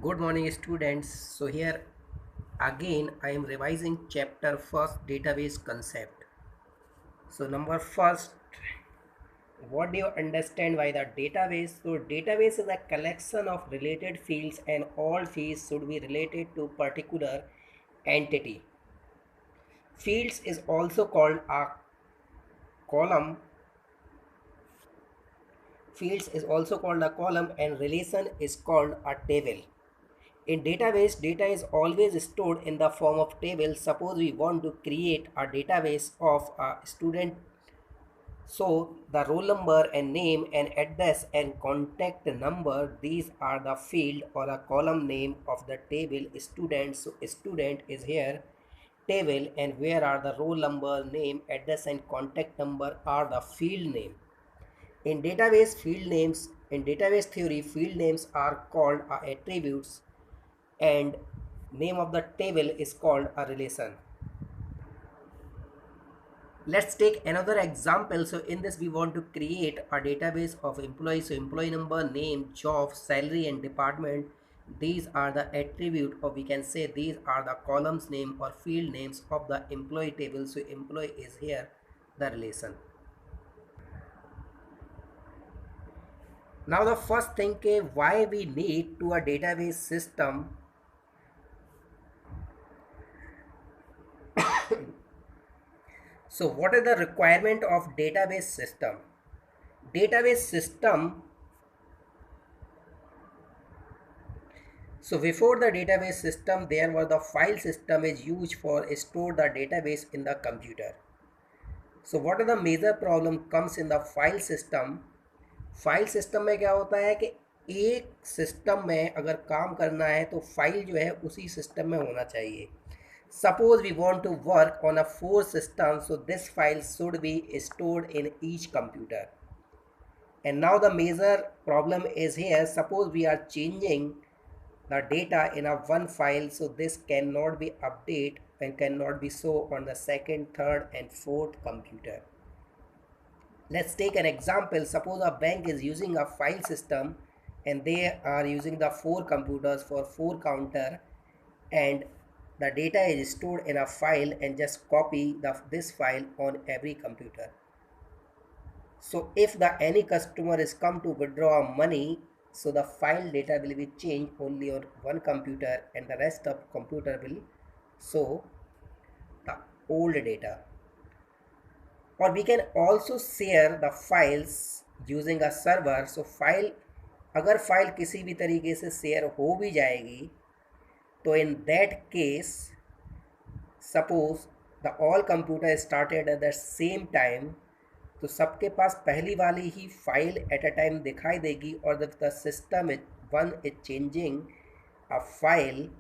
Good morning students. So here again I am revising chapter first, database concept. So number first, what do you understand by the database? So database is a collection of related fields and all fields should be related to particular entity. Fields is also called a column. Fields is also called a column and relation is called a table. In database, data is always stored in the form of table. Suppose we want to create a database of a student. So the roll number and name and address and contact number, these are the field or a column name of the table student. So student is here table, and where are the roll number, name, address and contact number are the field name. In database theory, field names are called attributes and name of the table is called a relation. Let's take another example. So in this we want to create a database of employees. So employee number, name, job, salary and department, these are the attribute, or we can say these are the columns name or field names of the employee table. So employee is here the relation. Now the first thing, why we need to a database system. So what is the requirement of database system? Database system. So before the database system, there was the file system is used for store the database in the computer. So what are the major problem comes in the file system? File system में क्या होता है कि एक system में अगर काम करना है तो फाइल जो है उसी सिस्टम में होना चाहिए. Suppose we want to work on a 4 system, so this file should be stored in each computer. And now the major problem is here. Suppose we are changing the data in a one file, so this cannot be updated and cannot be shown on the second, third and fourth computer. Let's take an example. Suppose a bank is using a file system and they are using the 4 computers for 4 counter, and the data is stored in a file and just copy this file on every computer. So if any customer is come to withdraw money, so the file data will be changed only on one computer and the rest of computer will show the old data. Or we can also share the files using a server. So file, अगर file किसी भी तरीके से share हो भी जाएगी तो in that case, suppose the all computer started at the same time, तो सबके पास पहली वाली ही फाइल एट अ टाइम दिखाई देगी. और the system one is changing a file,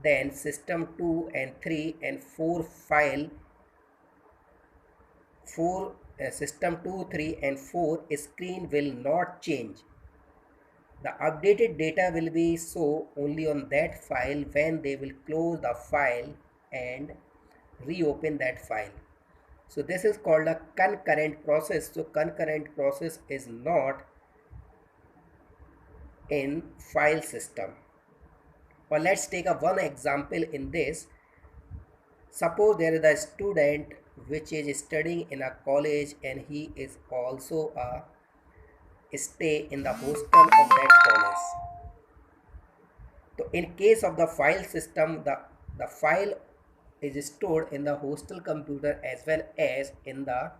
then system 2 and 3 and 4 file, system 2, 3 and 4 screen will not change. The updated data will be shown only on that file when they will close the file and reopen that file. So this is called a concurrent process. So concurrent process is not in file system. Or let's take one example in this. Suppose there is a student which is studying in a college and he is also stay in the hostel of that college. So in case of the file system, the file is stored in the hostel computer as well as in the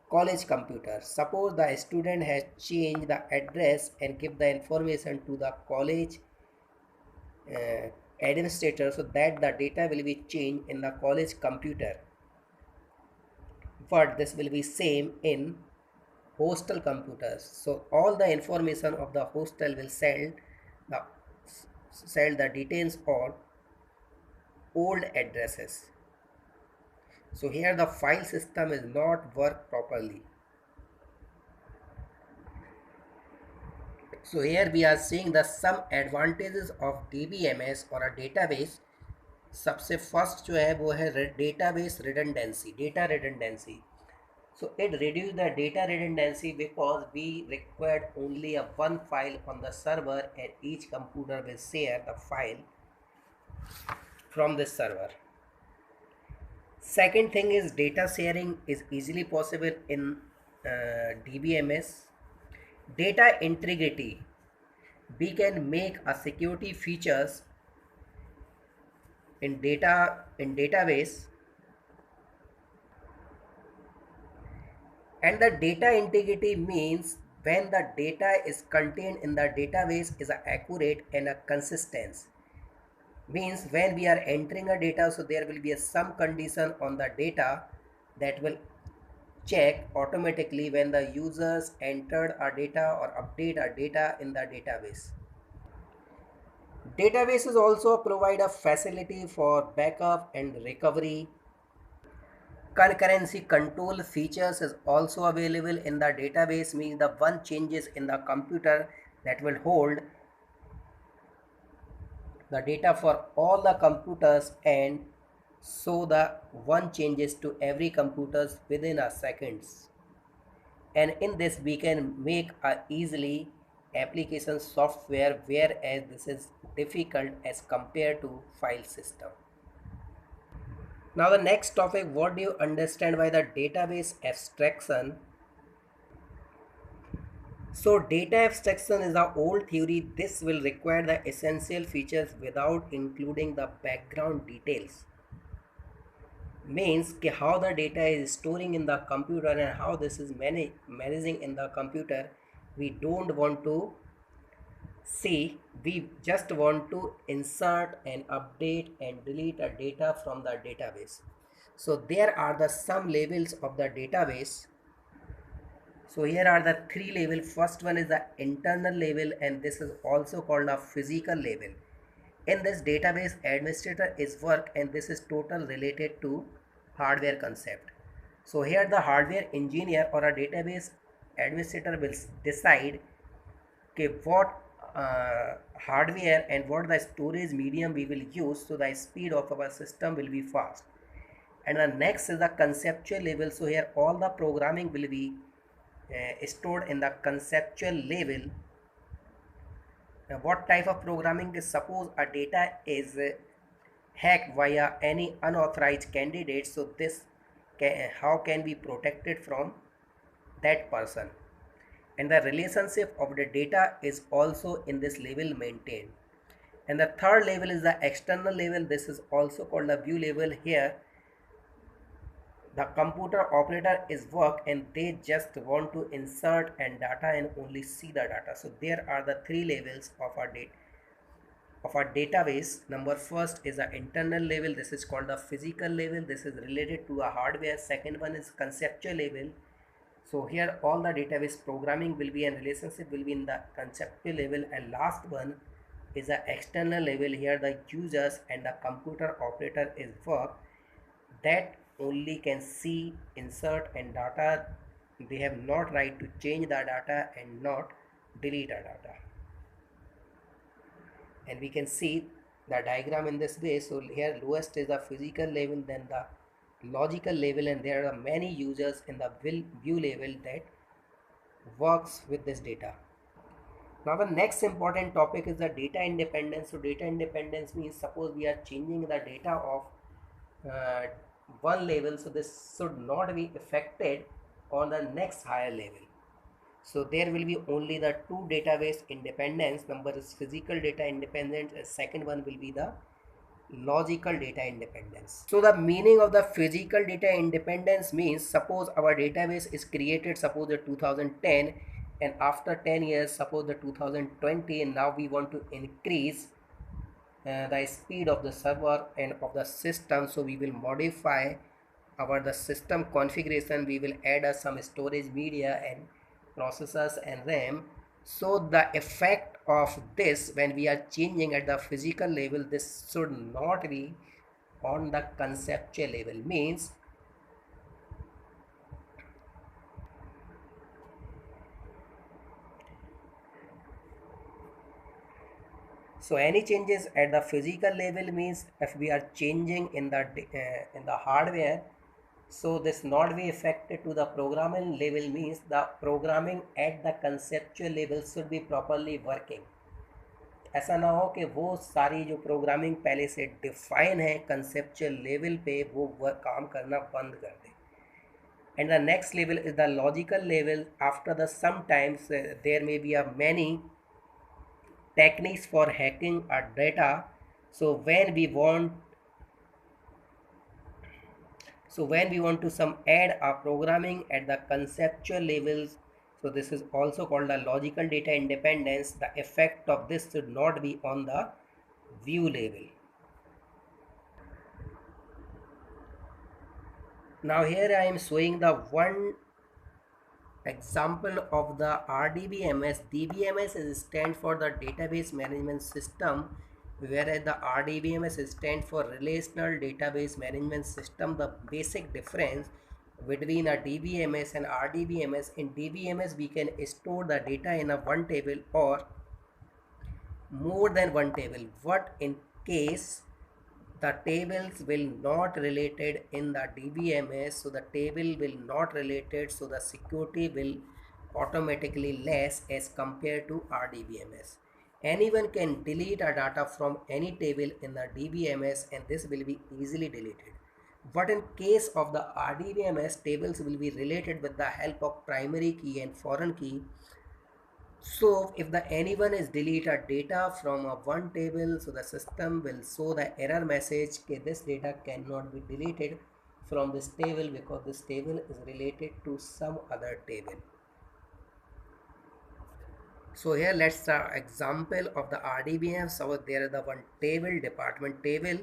college computer. Suppose the student has changed the address and give the information to the college administrator, so that the data will be changed in the college computer, but this will be same in hostel computers. So all the information of the hostel will sell the details on old addresses. So here the file system is not work properly. So here we are seeing the some advantages of DBMS or a database. सबसे first जो है वो है database redundancy, data redundancy. So it reduced the data redundancy because we required only a one file on the server and each computer will share the file from this server. Second thing is data sharing is easily possible in DBMS. Data integrity. We can make a security features in database, and the data integrity means when the data is contained in the database is accurate and a consistent. Means when we are entering a data, so there will be some condition on the data that will check automatically when the users entered our data or update our data in the database. Databases also provide a facility for backup and recovery. Concurrency control features is also available in the database, means the one changes in the computer that will hold the data for all the computers, and so the one changes to every computers within a seconds. And in this we can make a easily application software, whereas this is difficult as compared to file system. Now the next topic, what do you understand by the database abstraction? So data abstraction is the old theory. This will require the essential features without including the background details. Means how the data is storing in the computer and how this is managing in the computer. We don't want to see, we just want to insert and update and delete a data from the database. So there are the some levels of the database. So here are the three levels. First one is the internal level, and this is also called a physical level. In this database, administrator is work, and this is total related to hardware concept. So here the hardware engineer or a database administrator will decide okay, what hardware and what the storage medium we will use, so the speed of our system will be fast. And the next is the conceptual level. So here all the programming will be stored in the conceptual level. What type of programming is, suppose a data is hacked via any unauthorized candidate, so this how can be protected from that person, and the relationship of the data is also in this level maintained. And the third level is the external level. This is also called the view level. Here the computer operator is work and they just want to insert and data and only see the data. So there are the three levels of our database. Number first is the internal level. This is called the physical level. This is related to a hardware. Second one is conceptual level. So here all the database programming will be and relationship will be in the conceptual level. And last one is the external level. Here the users and the computer operator is work that only can see, insert and data. They have not right to change the data and not delete the data. And we can see the diagram in this way. So here lowest is the physical level, then the logical level, and there are many users in the view level that works with this data. Now the next important topic is the data independence. So data independence means suppose we are changing the data of uh, one level, so this should not be affected on the next higher level. So there will be only the two database independence. Number is physical data independence, and second one will be the logical data independence. So the meaning of the physical data independence means suppose our database is created suppose in 2010, and after 10 years suppose the 2020, and now we want to increase the speed of the server and of the system. So we will modify our the system configuration. We will add some storage media and processors and RAM. So the effect of this when we are changing at the physical level, this should not be on the conceptual level. Means so any changes at the physical level means if we are changing in the hardware, So this not be affected to the programming level means the programming at the conceptual level should be properly working. ऐसा ना हो कि वो सारी जो programming पहले से define है कंसेप्चुअल लेवल पे वो काम करना बंद कर दे. And the next level is the logical level. After the sometimes there may be a many techniques for hacking our data. So when we want to some add our programming at the conceptual levels, so this is also called the logical data independence. The effect of this should not be on the view level. Now here I am showing the one example of the RDBMS. DBMS is stand for the database management system, whereas the RDBMS stand for relational database management system. The basic difference between a DBMS and RDBMS, in DBMS we can store the data in a one table or more than one table. What in case the tables will not related in the DBMS, so the table will not related, so the security will automatically less as compared to RDBMS. Anyone can delete a data from any table in the DBMS and this will be easily deleted. But in case of the RDBMS, tables will be related with the help of primary key and foreign key. So if the anyone is delete a data from a one table, so the system will show the error message that this data cannot be deleted from this table because this table is related to some other table. So here let's start example of the RDBM. So there is the one table, department table.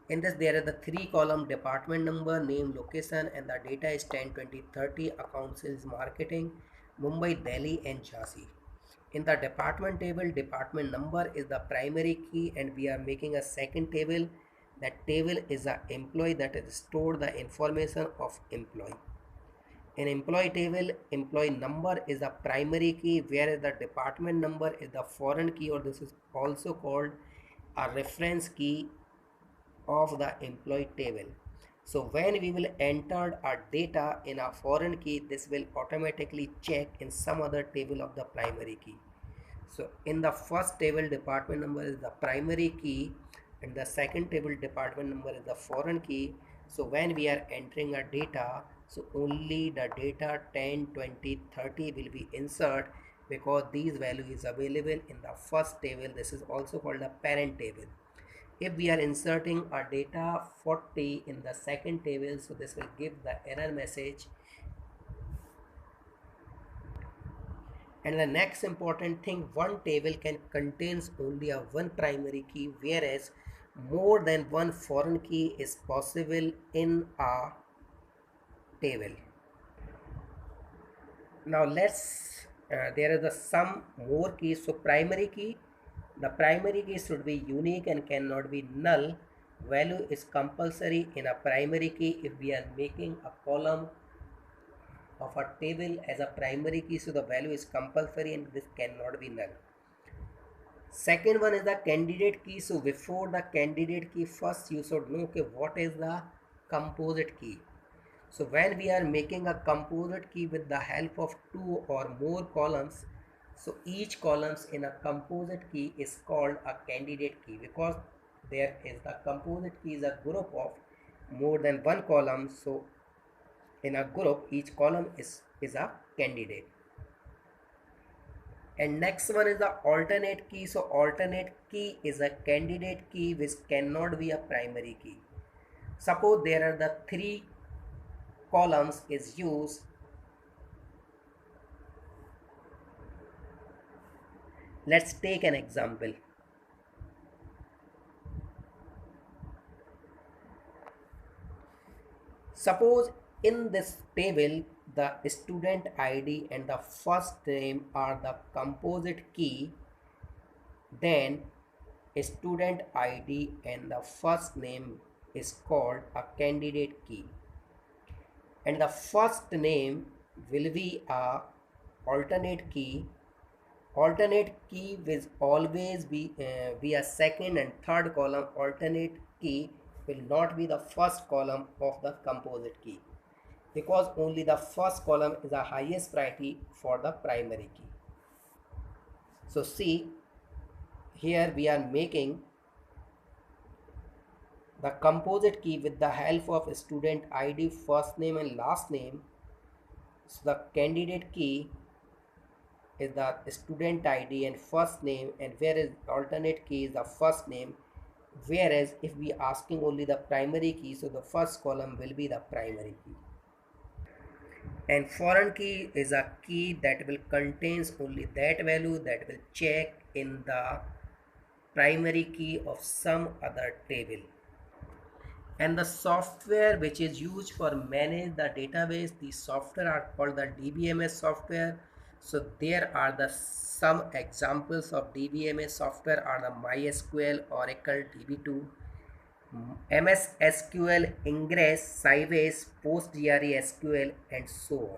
In this there is the 3 column department number, name, location, and the data is 10, 20, 30, account, sales, marketing, Mumbai, Delhi, and Jhansi. In the department table, department number is the primary key and we are making a second table. That table is the employee, that is stored the information of employee. In employee table, employee number is the primary key, whereas the department number is the foreign key, or this is also called a reference key of the employee table. So when we will enter our data in a foreign key, this will automatically check in some other table of the primary key. So in the first table, department number is the primary key and the second table, department number is the foreign key. So when we are entering our data, so only the data 10, 20, 30 will be insert because these value is available in the first table. This is also called the parent table. If we are inserting our data 40 in the second table, so this will give the error message. And the next important thing, one table can contains only a one primary key, whereas more than one foreign key is possible in a table. Now there is some more keys. So primary key, the primary key should be unique and cannot be null. Value is compulsory in a primary key if we are making a column of a table as a primary key, so the value is compulsory and this cannot be null. Second one is the candidate key. So before the candidate key, first you should know what is the composite key. So when we are making a composite key with the help of two or more columns, so each columns in a composite key is called a candidate key because there is the composite key is a group of more than one column. So in a group, each column is a candidate. And next one is the alternate key. So alternate key is a candidate key which cannot be a primary key. Suppose there are the 3 columns is used. Let's take an example. Suppose in this table the student ID and the first name are the composite key, then student ID and the first name is called a candidate key, and the first name will be a alternate key. Alternate key will always be a second and third column. Alternate key will not be the first column of the composite key. because only the first column is the highest priority for the primary key. So see, here we are making the composite key with the help of student ID, first name and last name. So the candidate key is the student ID and first name, and whereas alternate key is the first name. Whereas if we asking only the primary key, so the first column will be the primary key. And foreign key is a key that will contains only that value that will check in the primary key of some other table. And the software which is used for manage the database, the software are called the DBMS software. So there are the some examples of DBMS software are the MySQL, Oracle, DB2, MS SQL, Ingress, Sybase, PostgreSQL, and so on.